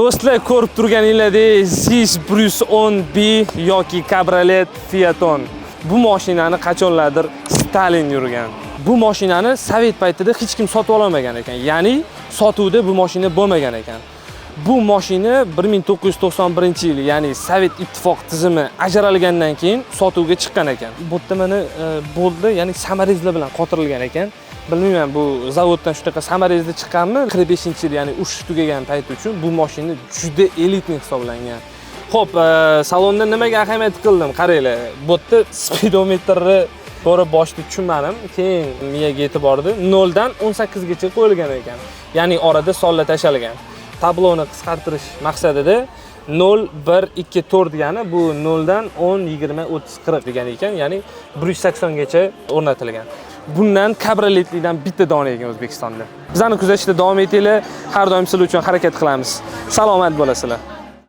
Do'stlar, ko'rib turganinglardek Zis Brus 10B yoki Cabriolet Fiaton. Bu mashinani qachonlardir Stalin yurgan. Bu mashinani Sovet paytida hech kim sotib olmagan ekan. Ya'ni sotuvda bu mashina bo'lmagan ekan. Bu mashina 1991-yil, ya'ni Sovet ittifoq tizimi ajralgandan keyin sotuvga chiqqan ekan. Bu yerda mana bo'ldi, ya'ni samarezlar bilan qotirilgan ekan. Bilmayman, bu zavoddan shunaqa samarezda chiqqanmi? 45-yil, ya'ni urush tugagan payt uchun bu mashina juda elitni hisoblangan. Xo'p, salonda nimaga ahamiyat qildim? Qaranglar, bu yerda speedometrni to'g'ri boshda tushunmadim, keyin miyaga yetib bordi. 0 dan 18 gacha qo'yilgan ekan. Ya'ni orada sonlar tashalgan. Tabloni qisqartirish maqsadida 0, 1, 2, 4 degani bu 0 dan 10, 20, 30, 40 degan ekan, ya'ni 180 gacha o'rnatilgan. Bundan kabrioletlikdan bitta dona ekan O'zbekistonda. Bizani kuzatishda davom etinglar. Har doim sizlar uchun harakat qilamiz. Salomat bo'lasizlar.